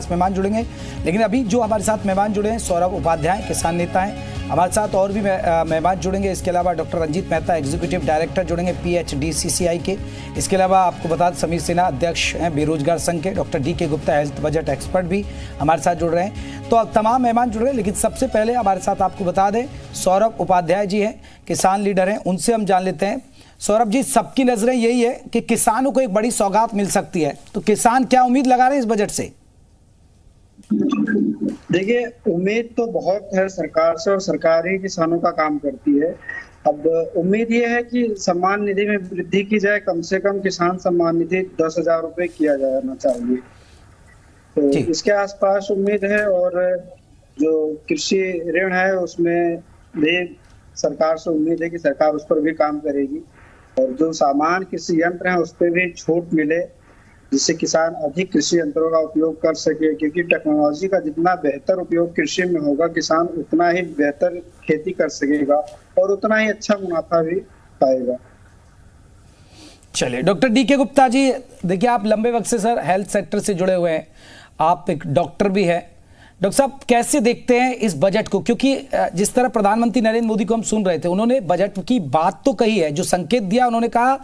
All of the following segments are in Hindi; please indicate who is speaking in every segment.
Speaker 1: मेहमान जुड़ेंगे। लेकिन अभी जो हमारे साथ मेहमान जुड़े हैं सौरभ उपाध्याय, किसान नेता हैं। हमारे साथ और भी मेहमान जुड़ेंगे। इसके अलावा doctor Ranjit Mehta, executive director जुड़ेंगे PHDCCI के। इसके अलावा आपको बता दें समीर सिन्हा अध्यक्ष हैं बेरोजगार संघ के। Doctor DK Gupta health budget expert भी हमारे साथ जुड़ रहे हैं। तो अब तमाम मेहमान जुड़ रहे हैं, लेकिन सबसे पहले हमारे साथ आपको बता दें सौरभ उपाध्याय जी हैं, किसान लीडर हैं, उनसे हम जान लेते हैं। सौरभ जी, सबकी नजरें यही है कि किसानों को एक बड़ी सौगात मिल सकती है, तो किसान क्या उम्मीद लगा रहे हैं इस बजट से?
Speaker 2: देखिए, उम्मीद तो बहुत है सरकार से और सरकार ही किसानों का काम करती है। अब उम्मीद ये है कि सम्मान निधि में वृद्धि की जाए, कम से कम किसान सम्मान निधि 10,000 रुपए किया जाना चाहिए, तो इसके आसपास उम्मीद है। और जो कृषि ऋण है उसमें भी सरकार से उम्मीद है कि सरकार उस पर भी काम करेगी, और जो सामान्य कृषि यंत्र हैं उस पर भी छूट मिले, जिससे किसान अधिक कृषि यंत्रों का उपयोग कर सके। क्योंकि टेक्नोलॉजी का जितना बेहतर उपयोग कृषि में होगा, किसान उतना ही बेहतर खेती कर सकेगा और उतना ही अच्छा मुनाफा भी पाएगा।
Speaker 1: चलिए डॉक्टर DK गुप्ता जी, देखिए आप लंबे वक्त से सर हेल्थ सेक्टर से जुड़े हुए हैं, आप एक डॉक्टर भी हैं। डॉक्टर साहब, कैसे देखते हैं इस बजट को? क्योंकि जिस तरह प्रधानमंत्री नरेंद्र मोदी को हम सुन रहे थे, उन्होंने बजट की बात तो कही है, जो संकेत दिया उन्होंने कहा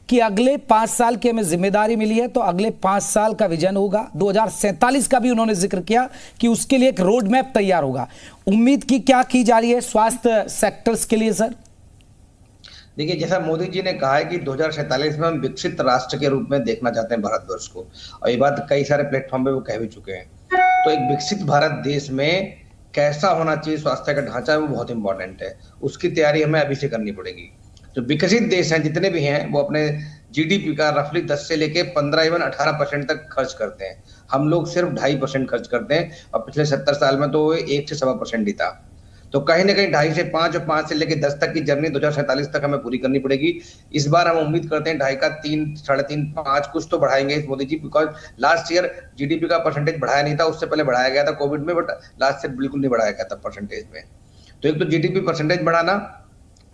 Speaker 1: कि अगले 5 साल की हमें जिम्मेदारी मिली है, तो अगले 5 साल का विजन होगा। 2047 का भी उन्होंने जिक्र किया कि उसके लिए एक रोड मैप तैयार होगा। उम्मीद की क्या की जा रही है स्वास्थ्य सेक्टर्स के लिए सर?
Speaker 3: देखिए, जैसा मोदी जी ने कहा है कि 2047 में हम विकसित राष्ट्र के रूप में देखना चाहते हैं भारतवर्ष को, और ये बात कई सारे प्लेटफॉर्म पे वो कह भी चुके हैं। तो एक विकसित भारत देश में कैसा होना चाहिए स्वास्थ्य का ढांचा, वो बहुत इंपॉर्टेंट है। उसकी तैयारी हमें अभी से करनी पड़ेगी। जो विकसित देश हैं जितने भी हैं, वो अपने GDP का रफली 10 से लेके 15 इवन 18% तक खर्च करते हैं। हम लोग सिर्फ 2.5% खर्च करते हैं, और पिछले 70 साल में तो 1 से 1.25% ही था। तो कहीं ना कहीं 2.5 से 5 और 5 से लेके 10 तक की जर्नी 2047 तक हमें पूरी करनी पड़ेगी। इस बार हम उम्मीद करते हैं 2.5 का 3, 3.5, 5 कुछ तो बढ़ाएंगे इस Modi ji, because last year GDP का परसेंटेज बढ़ाया नहीं था, उससे पहले बढ़ाया गया था कोविड में, बट लास्ट ईयर बिल्कुल नहीं बढ़ाया गया था परसेंटेज में। तो एक तो GDP परसेंटेज बढ़ाना,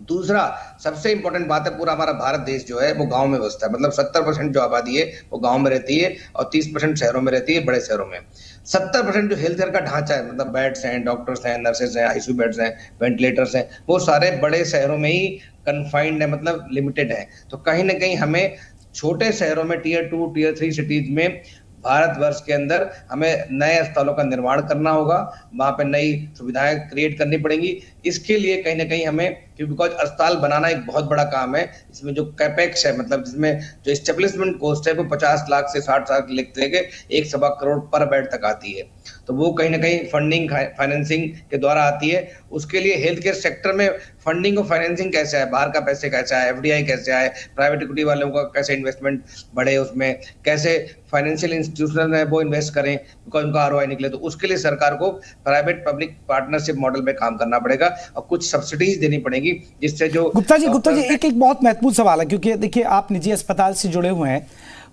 Speaker 3: दूसरा सबसे इंपॉर्टेंट बात है, पूरा हमारा भारत देश जो है वो गांव में बसता है। मतलब 70% जो आबादी है वो गांव में रहती है और 30% शहरों में रहती है, बड़े शहरों में। 70% जो हेल्थ केयर का ढांचा है, मतलब बेड्स हैं, डॉक्टर्स हैं, नर्सेज हैं, ICU बेड्स हैं, वेंटिलेटर्स हैं, वो सारे बड़े शहरों में ही कन्फाइंड है, मतलब लिमिटेड है। तो कहीं ना कहीं हमें छोटे शहरों में Tier 2, Tier 3 सिटीज में भारतवर्ष के अंदर हमें नए अस्पतालों का निर्माण करना होगा, वहां पे नई सुविधाएं क्रिएट करनी पड़ेंगी। इसके लिए कहीं ना कहीं हमें, बिकॉज अस्पताल बनाना एक बहुत बड़ा काम है, इसमें जो कैपेक्स है, मतलब जिसमें जो एस्टेब्लिशमेंट कॉस्ट है वो 50 लाख से 60 लाख लेके 1.25 करोड़ पर बेड तक आती है। तो वो कहीं ना कहीं फंडिंग फाइनेंसिंग के द्वारा आती है। उसके लिए हेल्थ केयर सेक्टर में फंडिंग और फाइनेंसिंग कैसे है, बाहर का पैसे कैसे आए, FDI कैसे आए, प्राइवेट इक्विटी वालों का कैसे इन्वेस्टमेंट बढ़े, उसमें कैसे फाइनेंशियल इंस्टीट्यूशन है वो इन्वेस्ट करें, बिकॉज उनका ROI निकले। तो उसके लिए सरकार को प्राइवेट पब्लिक पार्टनरशिप मॉडल में काम करना पड़ेगा और कुछ सब्सिडीज देनी पड़ेगी, जिससे जो
Speaker 1: गुप्ता जी एक बहुत महत्वपूर्ण सवाल है, क्योंकि देखिए आप निजी अस्पताल से जुड़े हुए हैं,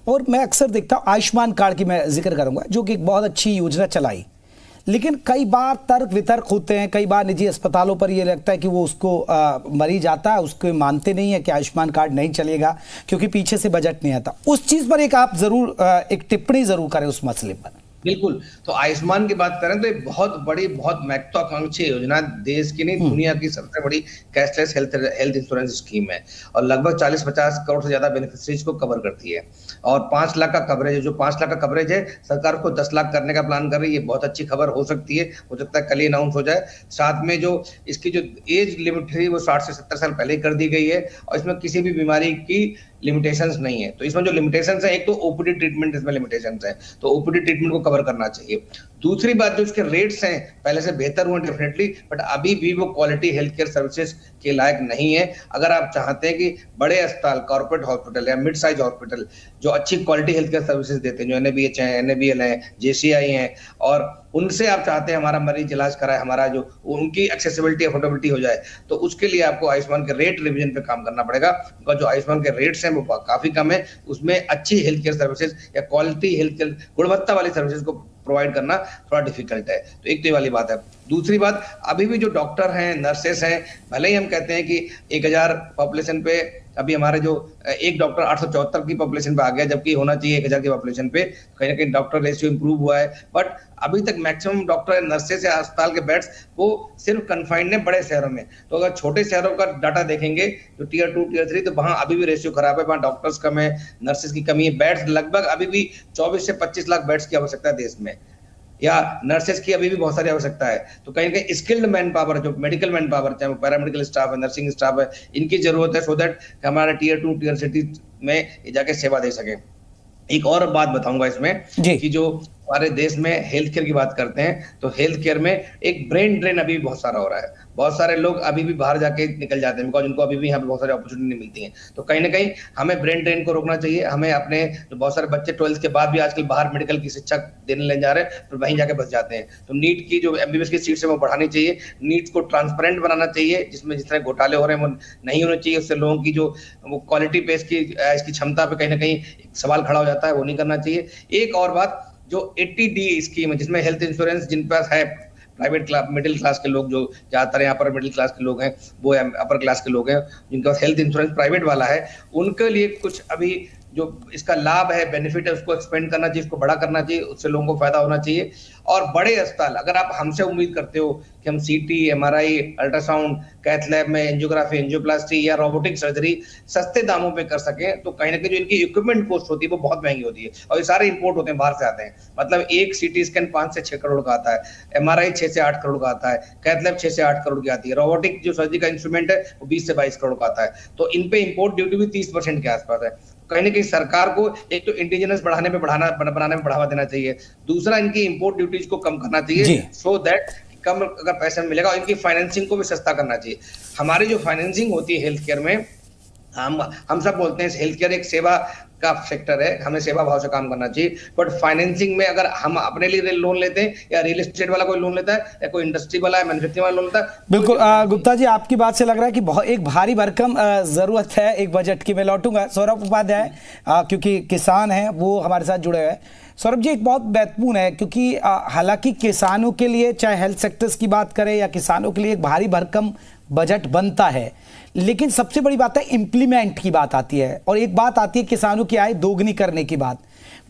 Speaker 1: और मैं अक्सर देखता हूँ आयुष्मान कार्ड की मैं जिक्र करूंगा, जो कि एक बहुत अच्छी योजना चलाई, लेकिन कई बार तर्क वितर्क होते हैं। कई बार निजी अस्पतालों पर ये लगता है कि वो उसको मरीज आता है, उसको मानते नहीं है कि आयुष्मान कार्ड नहीं चलेगा क्योंकि पीछे से बजट नहीं आता। उस चीज पर एक आप जरूर एक टिप्पणी जरूर करें उस मसले पर।
Speaker 3: बिल्कुल। तो आयुष्मान की बात करें तो एक बहुत बड़ी, बहुत महत्वाकांक्षी योजना, देश की नहीं दुनिया की सबसे बड़ी कैशलेस हेल्थ इंश्योरेंस स्कीम है, और लगभग 40-50 करोड़ से ज्यादा बेनिफिशरीज को कवर करती है। और 5 लाख का कवरेज है, जो 5 लाख का कवरेज है सरकार को 10 लाख करने का प्लान कर रही है। बहुत अच्छी खबर हो सकती है, हो सकता है कल ही अनाउंस हो जाए। साथ में जो इसकी जो एज लिमिट थी वो 60 से 70 साल पहले कर दी गई है, और इसमें किसी भी बीमारी की लिमिटेशंस नहीं है। तो इसमें जो लिमिटेशंस है, एक तो OPD ट्रीटमेंट इसमें लिमिटेशंस है, तो OPD ट्रीटमेंट को कवर करना चाहिए। दूसरी बात, जो इसके रेट्स हैं पहले से बेहतर हुए डेफिनेटली, बट अभी भी वो क्वालिटी हेल्थ केयर सर्विसेज के लायक नहीं है। अगर आप चाहते हैं कि बड़े अस्पताल, कॉर्पोरेट हॉस्पिटल या मिड साइज हॉस्पिटल जो अच्छी क्वालिटी हेल्थ केयर सर्विसेज देते हैं, जो NABH है, NABL है, JCI है, और उनसे आप चाहते हैं हमारा मरीज इलाज कराए, हमारा जो उनकी एक्सेसिबिलिटी अफोर्डेबिलिटी हो जाए, तो उसके लिए आपको आयुष्मान के रेट रिवीजन पे काम करना पड़ेगा। बिकॉज जो आयुष्मान के रेट्स हैं वो काफी कम है, उसमें अच्छी हेल्थ केयर सर्विसेज या क्वालिटी हेल्थ केयर गुणवत्ता वाली सर्विसेज को प्रोवाइड करना थोड़ा डिफिकल्ट है। तो एक तो ये वाली बात है। दूसरी बात, अभी भी जो डॉक्टर हैं, नर्सेस हैं, भले ही हम कहते हैं कि 1000 पॉपुलेशन पे अभी हमारे जो एक डॉक्टर 874 की पॉपुलेशन पे आ गया, जबकि होना चाहिए 1000 की पॉपुलेशन पे। कहीं ना कहीं डॉक्टर रेशियो इंप्रूव हुआ है, बट अभी तक मैक्सिमम डॉक्टर नर्सेस या अस्पताल के बेड्स वो सिर्फ कन्फाइंड है बड़े शहरों में। तो अगर छोटे शहरों का डाटा देखेंगे जो टियर 2 टियर 3, तो वहां अभी भी रेशियो खराब है, वहां डॉक्टर्स कम है, नर्सेस की कमी है, बेड्स लगभग अभी भी 24 से 25 लाख बेड्स की आवश्यकता है देश में, या नर्सेस की अभी भी बहुत सारी आवश्यकता है। तो कहीं ना कहीं स्किल्ड मैन पावर, जो मेडिकल मैन पावर, चाहे वो पैरामेडिकल स्टाफ है, नर्सिंग स्टाफ है, इनकी जरूरत है, सो दैट हमारे टियर 2 टियर सिटी में जाके सेवा दे सके। एक और बात बताऊंगा इसमें कि जो हमारे देश में हेल्थ केयर की बात करते हैं, तो हेल्थ केयर में एक ब्रेन ड्रेन अभी भी बहुत सारा हो रहा है। बहुत सारे लोग अभी भी बाहर जाके निकल जाते हैं, बिकॉज उनको अभी भी यहाँ पे बहुत सारी अपॉर्चुनिटी नहीं मिलती हैं। तो कहीं ना कहीं हमें ब्रेन ड्रेन को रोकना चाहिए। हमें अपने जो बहुत सारे बच्चे 12th के बाद भी आजकल बाहर मेडिकल की शिक्षा देने ले जा रहे हैं, तो वहीं जाके बस जाते हैं। तो नीट की जो एमबीबीएस की सीट्स है वो बढ़ानी चाहिए, नीट को ट्रांसपेरेंट बनाना चाहिए, जिसमें जिस तरह घोटाले हो रहे हैं वो नहीं होने चाहिए। उससे लोगों की जो वो क्वालिटी पे इसकी क्षमता पे कहीं ना कहीं सवाल खड़ा हो जाता है, वो नहीं करना चाहिए। एक और बात, जो 80D स्कीम है, जिसमें हेल्थ इंश्योरेंस जिन पास है, प्राइवेट क्लास मिडिल क्लास के लोग, जो ज्यादातर यहाँ पर मिडिल क्लास के लोग हैं, वो अपर क्लास के लोग हैं जिनका हेल्थ इंश्योरेंस प्राइवेट वाला है, उनके लिए कुछ अभी जो इसका लाभ है, बेनिफिट है, उसको एक्सपेंड करना चाहिए, उसको बड़ा करना चाहिए, उससे लोगों को फायदा होना चाहिए। और बड़े अस्पताल, अगर आप हमसे उम्मीद करते हो कि हम सीटी, एमआरआई, अल्ट्रासाउंड, कैथ लैब में एंजियोग्राफी, एंजियोप्लास्टी या रोबोटिक सर्जरी सस्ते दामों पे कर सकें, तो कहीं ना कहीं जो इनकी इक्विपमेंट कॉस्ट होती है वो बहुत महंगी होती है, और ये सारे इंपोर्ट होते हैं, बाहर से आते हैं। मतलब एक सीटी स्कैन 5 से 6 करोड़ का आता है, एमआरआई 6 से 8 करोड़ का आता है, कैथ लैब 6 से 8 करोड़ की आती है, रोबोटिक जो सर्जरी का इंस्ट्रूमेंट है वो 20 से 22 करोड़ का आता है। तो इन पे इंपोर्ट ड्यूटी भी 30% के आसपास है। कहीं ना कहीं सरकार को एक तो इंडिजिनस बनाने में बढ़ावा देना चाहिए, दूसरा इनकी इंपोर्ट ड्यूटीज को कम करना चाहिए, सो दैट कम अगर पैसा मिलेगा, और इनकी फाइनेंसिंग को भी सस्ता करना चाहिए। हमारी जो फाइनेंसिंग होती है हेल्थ केयर में, हम सब बोलते हैं हेल्थ केयर एक सेवा का सेक्टर है, हमें सेवा भाव से काम करना चाहिए, बट फाइनेंसिंग में अगर हम अपने लिए लोन लेते हैं, या रियल एस्टेट वाला कोई लोन लेता है, या कोई इंडस्ट्री वाला है, मैन्युफैक्चरिंग वाला लोन लेता है।
Speaker 1: बिल्कुल गुप्ता जी, आपकी बात से लग रहा है कि बहुत एक भारी भरकम जरूरत है एक बजट की। मैं लौटूंगा सौरभ उपाध्याय, क्योंकि किसान हैं वो हमारे साथ जुड़े हुए हैं। सौरभ जी, एक बहुत महत्वपूर्ण है, क्योंकि हालांकि किसानों के लिए, चाहे हेल्थ सेक्टर्स की बात करें या किसानों के लिए, एक भारी भरकम बजट बनता है, लेकिन सबसे बड़ी बात है इम्प्लीमेंट की बात आती है, और एक बात आती है किसानों की आय दोगुनी करने की बात।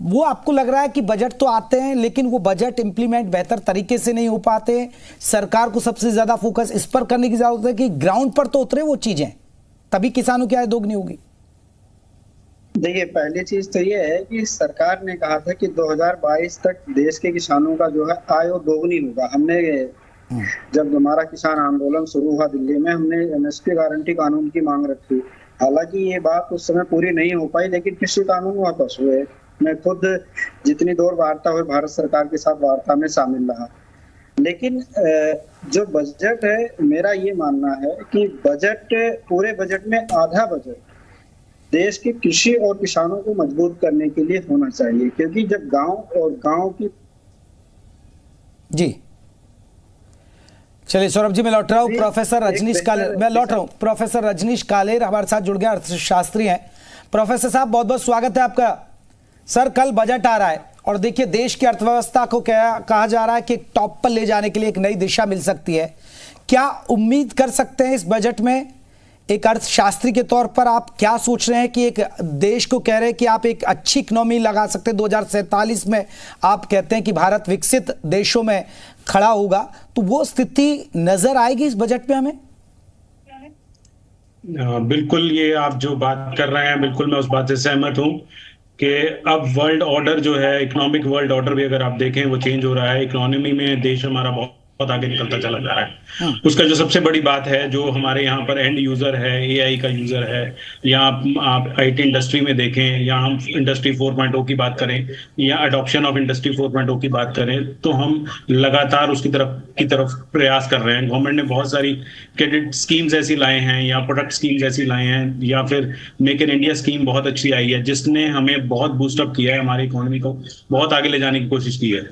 Speaker 1: वो आपको लग रहा है कि बजट तो आते हैं, लेकिन वो बजट इम्प्लीमेंट बेहतर तरीके से नहीं हो पाते। सरकार को सबसे ज्यादा फोकस इस पर करने की जरूरत है कि ग्राउंड पर तो उतरे वो चीजें, तभी किसानों की आय दोगुनी होगी।
Speaker 2: देखिए, पहली चीज तो ये है कि सरकार ने कहा था कि 2022 तक देश के किसानों का जो है आय दोगुनी होगा। हमने जब हमारा किसान आंदोलन शुरू हुआ दिल्ली में, हमने एमएसपी गारंटी कानून की मांग रखी। हालांकि ये बात उस समय पूरी नहीं हो पाई, लेकिन कृषि कानून वापस हुए। मैं खुद जितनी दौर वार्ता हुई भारत सरकार के साथ वार्ता में शामिल रहा। लेकिन जो बजट है, मेरा ये मानना है कि बजट, पूरे बजट में आधा बजट देश के कृषि और किसानों को मजबूत करने के लिए होना चाहिए, क्योंकि जब गांव की
Speaker 1: जी चलिए सौरभ जी, मैं लौट रहा हूँ। प्रोफेसर रजनीश कालेर, मैं लौट रहा हूँ। प्रोफेसर रजनीश कालेर हमारे साथ जुड़ गए, अर्थशास्त्री हैं। प्रोफेसर साहब, बहुत बहुत स्वागत है आपका। सर, कल बजट आ रहा है, और देखिए देश की अर्थव्यवस्था को कहा जा रहा है कि टॉप पर ले जाने के लिए एक नई दिशा मिल सकती है। क्या उम्मीद कर सकते हैं इस बजट में? एक अर्थशास्त्री के तौर पर आप क्या सोच रहे हैं कि एक देश को कह रहे हैं कि आप एक अच्छी इकोनॉमी लगा सकते हैं, 2047 में आप कहते हैं कि भारत विकसित देशों में खड़ा होगा, तो वो स्थिति नजर आएगी इस बजट में हमें?
Speaker 4: बिल्कुल, ये आप जो बात कर रहे हैं, बिल्कुल मैं उस बात से सहमत हूं कि अब वर्ल्ड ऑर्डर जो है, इकोनॉमिक वर्ल्ड ऑर्डर भी अगर आप देखें वो चेंज हो रहा है। इकोनॉमी में देश हमारा बहुत आगे निकलता चला जा रहा है। उसका जो सबसे बड़ी बात है, जो हमारे यहाँ पर एंड यूजर है, एआई का यूजर है, या आप आईटी इंडस्ट्री में देखें, या हम इंडस्ट्री 4.0 की बात करें, या अडॉप्शन ऑफ इंडस्ट्री 4.0 की बात करें, तो हम लगातार उसकी तरफ प्रयास कर रहे हैं। गवर्नमेंट ने बहुत सारी क्रेडिट स्कीम्स ऐसी लाए हैं, या प्रोडक्ट स्कीम्स ऐसी लाए हैं, या फिर मेक इन इंडिया स्कीम बहुत अच्छी आई है, जिसने हमें बहुत बूस्टअप किया है, हमारी इकोनॉमी को बहुत आगे ले जाने की कोशिश की है।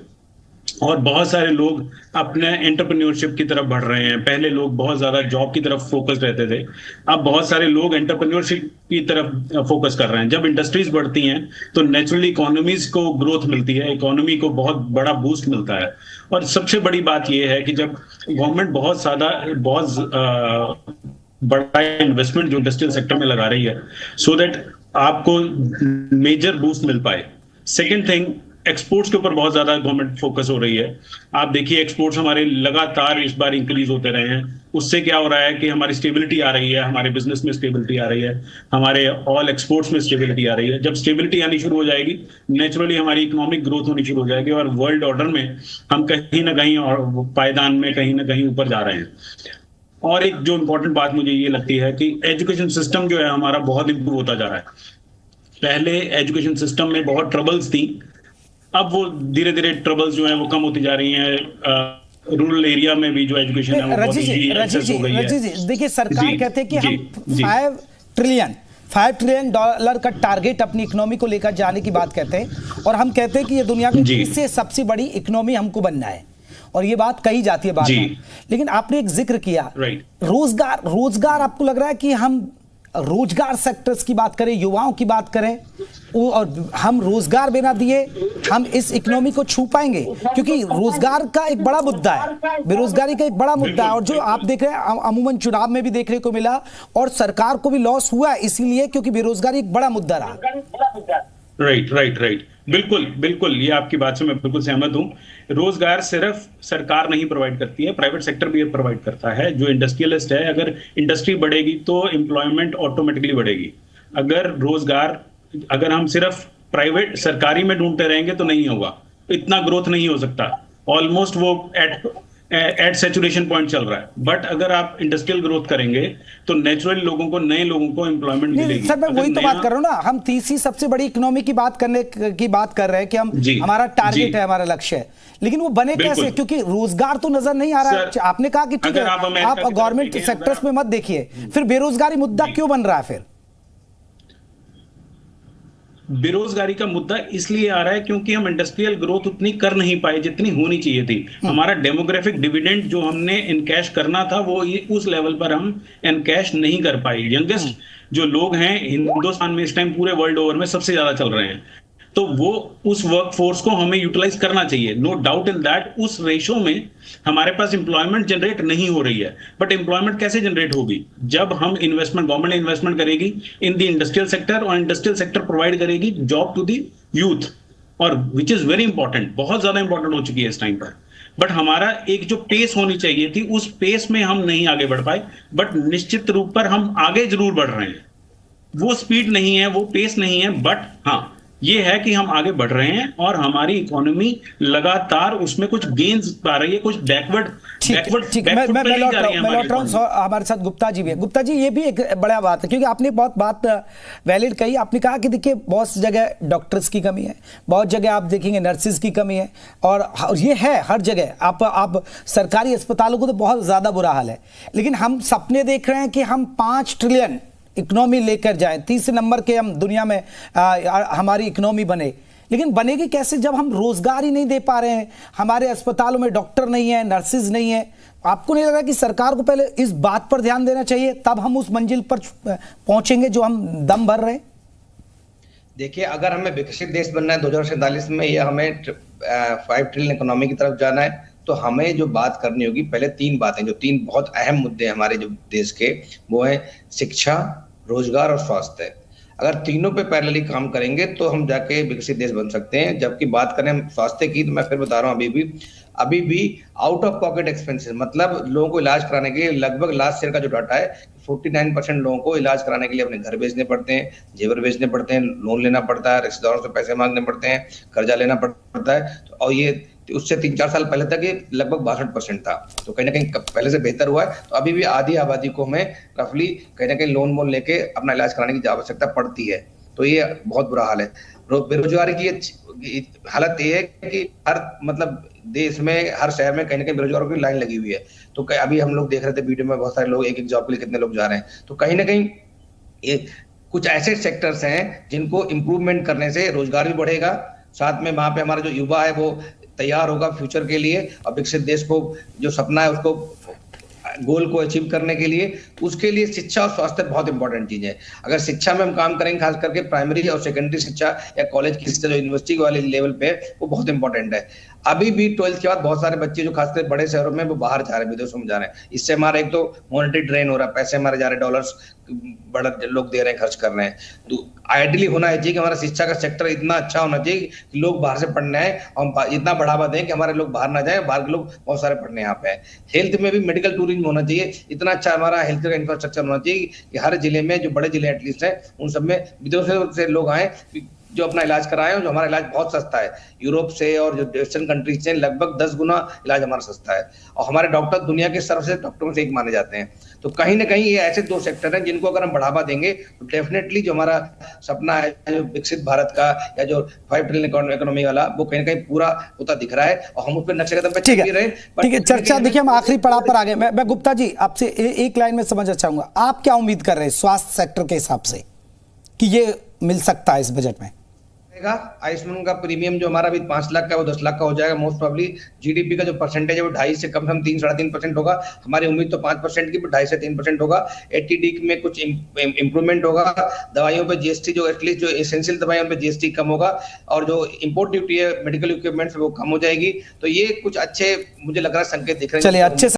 Speaker 4: और बहुत सारे लोग अपने एंटरप्रेन्योरशिप की तरफ बढ़ रहे हैं। पहले लोग बहुत ज्यादा जॉब की तरफ फोकस रहते थे, अब बहुत सारे लोग एंटरप्रेन्योरशिप की तरफ फोकस कर रहे हैं। जब इंडस्ट्रीज बढ़ती हैं तो नेचुरली इकोनॉमीज को ग्रोथ मिलती है, इकोनॉमी को बहुत बड़ा बूस्ट मिलता है। और सबसे बड़ी बात यह है कि जब गवर्नमेंट बहुत बड़ा इन्वेस्टमेंट जो इंडस्ट्रियल सेक्टर में लगा रही है, सो दैट आपको मेजर बूस्ट मिल पाए। सेकेंड थिंग, एक्सपोर्ट्स के ऊपर बहुत ज्यादा गवर्नमेंट फोकस हो रही है। आप देखिए एक्सपोर्ट्स हमारे लगातार इस बार इंक्रीज होते रहे हैं। उससे क्या हो रहा है कि हमारी स्टेबिलिटी आ रही है, हमारे बिजनेस में स्टेबिलिटी आ रही है, हमारे ऑल एक्सपोर्ट्स में स्टेबिलिटी आ रही है। जब स्टेबिलिटी आनी शुरू हो जाएगी, नेचुरली हमारी इकोनॉमिक ग्रोथ होनी शुरू हो जाएगी और वर्ल्ड ऑर्डर में हम कहीं ना कहीं और पायदान में कहीं ना कहीं ऊपर जा रहे हैं। और एक जो इम्पोर्टेंट बात मुझे ये लगती है कि एजुकेशन सिस्टम जो है हमारा बहुत इंप्रूव होता जा रहा है। पहले एजुकेशन सिस्टम में बहुत ट्रबल्स थी, अब वो धीरे धीरे ट्रबल्स जो है वो कम होती जा रही हैं। रूरल एरिया में भी जो एजुकेशन है वो बहुत ईजी एक्सेस हो गई है।
Speaker 1: देखिए सरकार कहते हैं कि हम 5 ट्रिलियन डॉलर का टारगेट अपनी इकोनॉमी को लेकर जाने की बात कहते हैं, और हम कहते हैं कि ये दुनिया की तीसरी सबसे बड़ी इकोनॉमी हमको बनना है, और ये बात कही जाती है बार बार। लेकिन आपने एक जिक्र किया रोजगार आपको लग रहा है कि हम रोजगार सेक्टर्स की बात करें, युवाओं की बात करें, और हम रोजगार बिना दिए हम इस इकोनॉमी को छू पाएंगे? क्योंकि रोजगार का एक बड़ा मुद्दा है, बेरोजगारी का एक बड़ा मुद्दा है, और जो आप देख रहे हैं अमूमन चुनाव में भी देखने को मिला और सरकार को भी लॉस हुआ इसीलिए क्योंकि बेरोजगारी एक बड़ा मुद्दा रहा।
Speaker 4: राइट, बिल्कुल ये आपकी बात से मैं बिल्कुल सहमत हूं। रोजगार सिर्फ सरकार नहीं प्रोवाइड करती है, प्राइवेट सेक्टर भी प्रोवाइड करता है। जो इंडस्ट्रियलिस्ट है, अगर इंडस्ट्री बढ़ेगी तो एम्प्लॉयमेंट ऑटोमेटिकली बढ़ेगी। अगर हम सिर्फ प्राइवेट सरकारी में ढूंढते रहेंगे तो नहीं होगा, इतना ग्रोथ नहीं हो सकता। ऑलमोस्ट वो एट सैचुरेशन पॉइंट चल रहा है। बट अगर आप इंडस्ट्रियल ग्रोथ करेंगे तो नेचुरली नए लोगों को एम्प्लॉयमेंट मिलेगी।
Speaker 1: सर मैं वही तो बात कर रहा हूँ ना, हम तीसरी सबसे बड़ी इकोनॉमी की बात कर रहे हैं कि हम हमारा टारगेट है, हमारा लक्ष्य है, लेकिन वो बने कैसे? क्योंकि रोजगार तो नजर नहीं आ रहा है। आपने कहा कि ठीक है आप गवर्नमेंट सेक्टर्स में मत देखिए, फिर बेरोजगारी मुद्दा क्यों बन रहा है? फिर
Speaker 4: बेरोजगारी का मुद्दा इसलिए आ रहा है क्योंकि हम इंडस्ट्रियल ग्रोथ उतनी कर नहीं पाए जितनी होनी चाहिए थी। हमारा डेमोग्राफिक डिविडेंड जो हमने इनकैश करना था वो उस लेवल पर हम इनकैश नहीं कर पाए। यंगेस्ट जो लोग हैं हिंदुस्तान में इस टाइम पूरे वर्ल्ड ओवर में सबसे ज्यादा चल रहे हैं, तो वो उस वर्कफोर्स को हमें यूटिलाइज करना चाहिए। नो डाउट इन दैट उस रेशो में हमारे पास एम्प्लॉयमेंट जनरेट नहीं हो रही है। बट एम्प्लॉयमेंट कैसे जनरेट होगी? जब हम गवर्नमेंट इन्वेस्टमेंट करेगी इन द इंडस्ट्रियल सेक्टर, और इंडस्ट्रियल सेक्टर प्रोवाइड करेगी जॉब टू द यूथ, और विच इज वेरी इंपॉर्टेंट, बहुत ज्यादा इंपॉर्टेंट हो चुकी है इस टाइम पर। बट हमारा एक जो पेस होनी चाहिए थी उस पेस में हम नहीं आगे बढ़ पाए। बट निश्चित रूप पर हम आगे जरूर बढ़ रहे हैं, वो स्पीड नहीं है, वो पेस नहीं है, बट हाँ ये है कि हम आगे बढ़ रहे हैं और हमारी इकोनॉमी लगातार उसमें कुछ गेन्स आ रही है, कुछ बैकवर्ड
Speaker 1: मैं लौट रहा हूं। हमारे साथ गुप्ता जी भी है। गुप्ता जी, ये भी एक बड़ा बात है क्योंकि आपने बहुत बात वैलिड कही। आपने कहा कि देखिए बहुत जगह डॉक्टर्स की कमी है, बहुत जगह आप देखेंगे नर्सिस की कमी है, और ये है हर जगह। आप सरकारी अस्पतालों को तो बहुत ज्यादा बुरा हाल है, लेकिन हम सपने देख रहे हैं कि हम 5 ट्रिलियन इकोनॉमी लेकर जाएं, 30 नंबर के हम दुनिया में हमारी इकोनॉमी बने। लेकिन बनेगी कैसे जब हम रोजगार ही नहीं दे पा रहे हैं, हमारे अस्पतालों में डॉक्टर नहीं है, नर्सिस नहीं है? आपको नहीं लग रहा कि सरकार को पहले इस बात पर ध्यान देना चाहिए, तब हम उस मंजिल पर पहुंचेंगे जो हम दम भर रहे हैं?
Speaker 3: देखिए, अगर हमें विकसित देश बनना है 2047 में, या हमें 5 ट्रिलियन इकोनॉमी की तरफ जाना है, तो हमें जो बात करनी होगी पहले 3 बातें, जो 3 बहुत अहम मुद्दे हैं हमारे जो देश के, वो है शिक्षा, रोजगार और स्वास्थ्य। अगर तीनों पे पैरेलली काम करेंगे तो हम जाके विकसित देश बन सकते हैं। जबकि बात करें स्वास्थ्य की, तो मैं फिर बता रहा हूँ अभी भी आउट ऑफ पॉकेट एक्सपेंसेस, मतलब लोगों को इलाज कराने के लिए लगभग लास्ट ईयर का जो डाटा है 49% लोगों को इलाज कराने के लिए अपने घर बेचने पड़ते हैं, जेवर बेचने पड़ते हैं, लोन लेना पड़ता है, रिश्तेदारों से पैसे मांगने पड़ते हैं, कर्जा लेना पड़ता है। और ये उससे 3-4 साल पहले तक ये लगभग 62% था। तो कहीं ना कहीं पहले से बेहतर हुआ है। तो अभी भी आधी आबादी को हमें रफली कहीं ना कहीं लोन वोन लेके अपना इलाज कराने की आवश्यकता पड़ती है। तो ये बहुत बुरा हाल है। बेरोजगारी की हालत ये है कि हर देश में हर शहर में कहीं ना कहीं बेरोजगारों की लाइन लगी हुई है। तो अभी हम लोग देख रहे थे वीडियो में, बहुत सारे लोग एक जॉब के लिए कितने लोग जा रहे हैं। तो कहीं ना कहीं ये कुछ ऐसे सेक्टर्स हैं जिनको इम्प्रूवमेंट करने से रोजगार भी बढ़ेगा, साथ में वहां पे हमारा जो युवा है वो तैयार होगा फ्यूचर के लिए, और विकसित देश को जो सपना है उसको गोल को अचीव करने के लिए, उसके लिए शिक्षा और स्वास्थ्य बहुत इंपॉर्टेंट चीज है। अगर शिक्षा में हम काम करेंगे, खास करके प्राइमरी और सेकेंडरी शिक्षा या कॉलेज की शिक्षा जो यूनिवर्सिटी वाले लेवल पे, वो बहुत इंपॉर्टेंट है। अभी भी 12th के बाद बहुत सारे बच्चे जो खासकर बड़े शहरों में वो बाहर जा रहे हैं, विदेशों में जा रहे हैं। इससे हमारा एक तो मॉनेटरी ड्रेन हो रहा है, पैसे हमारे जा रहे हैं, डॉलर्स बड़ा लोग दे रहे हैं, खर्च कर रहे हैं। तो आइडियली होना चाहिए कि हमारा शिक्षा का सेक्टर इतना अच्छा होना चाहिए कि लोग बाहर से पढ़ने आए और इतना बढ़ावा दें कि हमारे लोग बाहर ना जाए, बाहर के लोग बहुत सारे पढ़ने यहाँ पे आए। हेल्थ में भी मेडिकल टूरिज्म होना चाहिए, इतना अच्छा हमारा हेल्थ का इंफ्रास्ट्रक्चर होना चाहिए कि हर जिले में, जो बड़े जिले एटलीस्ट है, उन सब में विदेशों से लोग आए जो अपना इलाज कराएं। जो हमारा इलाज बहुत सस्ता है, यूरोप से और जो वेस्टर्न कंट्रीज से लगभग 10 गुना इलाज हमारा सस्ता है, और हमारे डॉक्टर दुनिया के सर्वश्रेष्ठ डॉक्टरों से एक माने जाते हैं। तो कहीं ना कहीं ये ऐसे 2 सेक्टर हैं जिनको अगर हम बढ़ावा देंगे तो डेफिनेटली जो हमारा सपना है, जो विकसित भारत का या जो 5 ट्रिलियन इकोनॉमी वाला, वो कहीं ना कहीं पूरा होता दिख रहा है और हम उस पर नक्शे कदम पे चल भी रहे।
Speaker 1: ठीक है, चर्चा देखिए हम आखिरी पड़ाव पर आ गए। मैं गुप्ता जी आपसे एक लाइन में समझना चाहूंगा, आप क्या उम्मीद कर रहे हैं स्वास्थ्य सेक्टर के हिसाब से कि ये मिल सकता है इस बजट में?
Speaker 3: आयुष्मान का प्रीमियम जो हमारा अभी 5 लाख का वो 10 लाख का हो जाएगा मोस्ट प्रोबेबली। जीडीपी का जो परसेंटेज है वो 2.5 से कम से कम 3-3.5% होगा। हमारी उम्मीद तो 5% की, 2.5 से 3% होगा। एटीडी में कुछ इंप्रूवमेंट होगा। दवाइयों पे जीएसटी, जो एटलीस्ट जो एसेंशियल दवाइयों पे जीएसटी कम होगा, और जो इंपोर्ट ड्यूटी है मेडिकल इक्विपमेंट्स वो कम हो जाएगी। तो ये कुछ अच्छे मुझे लग रहा है संकेत दिख रहे हैं।
Speaker 1: चलिए, अच्छे